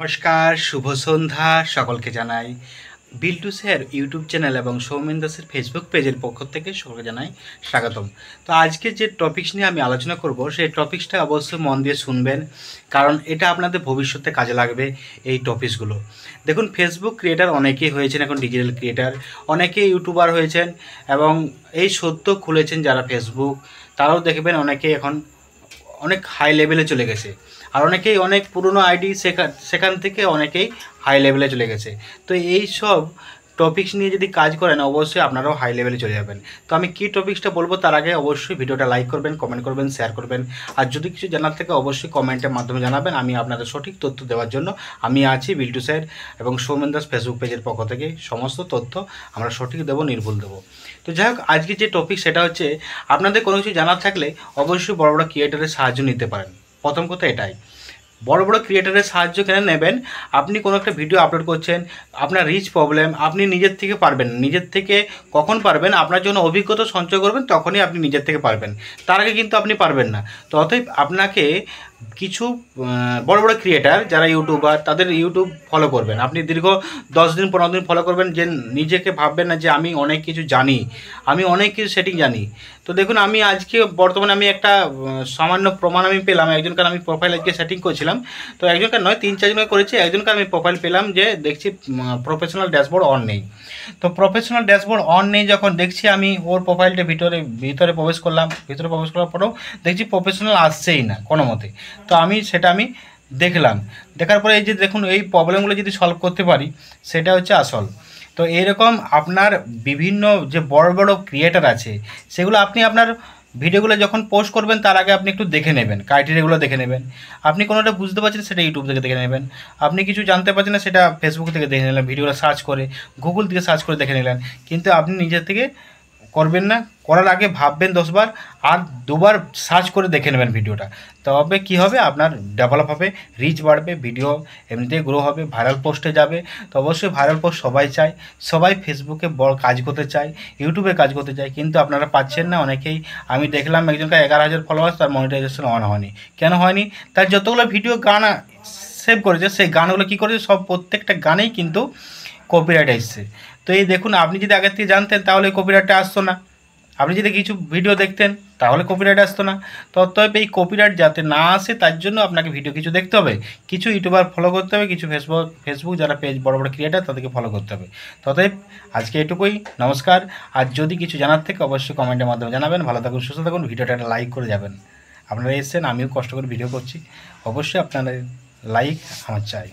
নমস্কার, শুভ সন্ধ্যা সকলকে জানাই। বিল্টু স্যার ইউটিউব চ্যানেল এবং সৌমেন দাসের ফেসবুক পেজের পক্ষ থেকে সকলকে জানাই স্বাগতম। তো আজকে যে টপিকস নিয়ে আমি আলোচনা করব সেই টপিকসটা অবশ্যই মন দিয়ে শুনবেন, কারণ এটা আপনাদের ভবিষ্যতে কাজে লাগবে এই টপিকসগুলো। দেখুন, ফেসবুক ক্রিয়েটার অনেকেই হয়েছেন, এখন ডিজিটাল ক্রিয়েটার অনেকেই ইউটিউবার হয়েছেন এবং এই সদ্য খুলেছেন যারা ফেসবুক, তারাও দেখবেন অনেকেই এখন অনেক হাই লেভেলে চলে গেছে, আর অনেকেই অনেক পুরনো আইডি সেখান থেকে অনেকেই হাই লেভেলে চলে গেছে। তো এই সব টপিকস নিয়ে যদি কাজ করেন অবশ্যই আপনারাও হাই লেভেলে চলে যাবেন। তো আমি কী টপিক্সটা বলবো তার আগে অবশ্যই ভিডিওটা লাইক করবেন, কমেন্ট করবেন, শেয়ার করবেন, আর যদি কিছু জানার থেকে অবশ্যই কমেন্টের মাধ্যমে জানাবেন। আমি আপনাদের সঠিক তথ্য দেওয়ার জন্য আমি আছি। বিল্টু স্যার এবং সৌমেন দাস ফেসবুক পেজের পক্ষ থেকে সমস্ত তথ্য আমরা সঠিক দেবো, নির্ভুল দেবো। তো যাই হোক, আজকে যে টপিক সেটা হচ্ছে, আপনাদের কোনো কিছু জানার থাকলে অবশ্যই বড় বড় ক্রিয়েটারের সাহায্য নিতে পারেন। প্রথম কথা এটাই, বড় বড় ক্রিয়েটারের সাহায্য কেন নেবেন? আপনি কোনো একটা ভিডিও আপলোড করছেন, আপনার রিচ প্রবলেম, আপনি নিজের থেকে পারবেন। নিজের থেকে কখন পারবেন? আপনার জন্য অভিজ্ঞতা সঞ্চয় করবেন, তখনই আপনি নিজের থেকে পারবেন। তার আগে কিন্তু আপনি পারবেন না। তো অতএব আপনাকে কিছু বড় বড় ক্রিয়েটার যারা ইউটিউবার, তাদের ইউটিউব ফলো করবেন। আপনি দীর্ঘ 10 দিন 15 দিন ফলো করবেন, যে নিজেকে ভাববেন না যে আমি অনেক কিছু জানি, আমি অনেক কিছু সেটিং জানি। তো দেখুন, আমি আজকে বর্তমানে আমি একটা সামান্য প্রমাণ আমি পেলাম। একজনকার আমি প্রোফাইল আজকে সেটিং করেছিলাম, তো একজনকার নয় 3-4 জনের করেছি। একজনকার আমি প্রোফাইল পেলাম যে দেখছি প্রফেশনাল ড্যাশবোর্ড অন নেই। তো প্রফেশনাল ড্যাশবোর্ড অন নেই যখন দেখছি, আমি ওর প্রোফাইলটা ভিতরে প্রবেশ করলাম। ভিতরে প্রবেশ করার পরেও দেখছি প্রফেশনাল আসছেই না কোনো মতে। তো আমি দেখলাম, দেখার পরে এই যে দেখুন, এই প্রবলেমগুলো যদি সলভ করতে পারি সেটা হচ্ছে আসল। তো এরকম আপনার বিভিন্ন যে বড় বড় ক্রিয়েটার আছে, সেগুলো আপনি আপনার ভিডিওগুলো যখন পোস্ট করবেন তার আগে আপনি একটু দেখে নেবেন, ক্রাইটেরিয়াগুলো দেখে নেবেন। আপনি কোনোটা বুঝতে পারছেন সেটা ইউটিউব থেকে দেখে নেবেন। আপনি কিছু জানতে পারছেন না সেটা ফেসবুক থেকে দেখে নিলেন, ভিডিওটা সার্চ করে, গুগল থেকে সার্চ করে দেখে নিলেন। কিন্তু আপনি নিজের থেকে করবেন না। করার আগে ভাববেন 10 বার, আর 2 বার সার্চ করে দেখে নেবেন ভিডিওটা। তবে কী হবে, আপনার ডেভেলপ হবে, রিচ বাড়বে, ভিডিও এমনিতেই গ্রো হবে, ভাইরাল পোস্টে যাবে। তো অবশ্যই ভাইরাল পোস্ট সবাই চায়, সবাই ফেসবুকে বড় কাজ করতে চায়, ইউটিউবে কাজ করতে চায়, কিন্তু আপনারা পাচ্ছেন না অনেকেই। আমি দেখলাম একজনকে 11,000 ফলোয়ার্স, তার মনিটাইজেশন অন হয়নি। কেন হয়নি? তার যতগুলো ভিডিও গান সেভ করেছে, সেই গানগুলো কী করেছে, সব প্রত্যেকটা গানেই কিন্তু কপিরাইট এসছে। তো এই দেখুন, আপনি যদি আগের থেকে জানতেন তাহলে কপিরাইটটা আসতো না। আপনি যদি কিছু ভিডিও দেখতেন তাহলে কপিরাইট আসতো না। তো অতএব এই কপিরাইট যাতে না আসে তার জন্য আপনাকে ভিডিও কিছু দেখতে হবে, কিছু ইউটিউবার ফলো করতে হবে, কিছু ফেসবুক যারা পেজ বড় বড় ক্রিয়েটার তাদেরকে ফলো করতে হবে। তো অতএব আজকে এটুকুই, নমস্কার। আর যদি কিছু জানার থেকে অবশ্যই কমেন্টের মাধ্যমে জানাবেন। ভালো থাকুন, সুস্থ থাকুন, ভিডিওটা একটা লাইক করে যাবেন। আপনারা এসেছেন, আমিও কষ্ট করে ভিডিও করছি, অবশ্যই আপনাদের লাইক আমার চাই।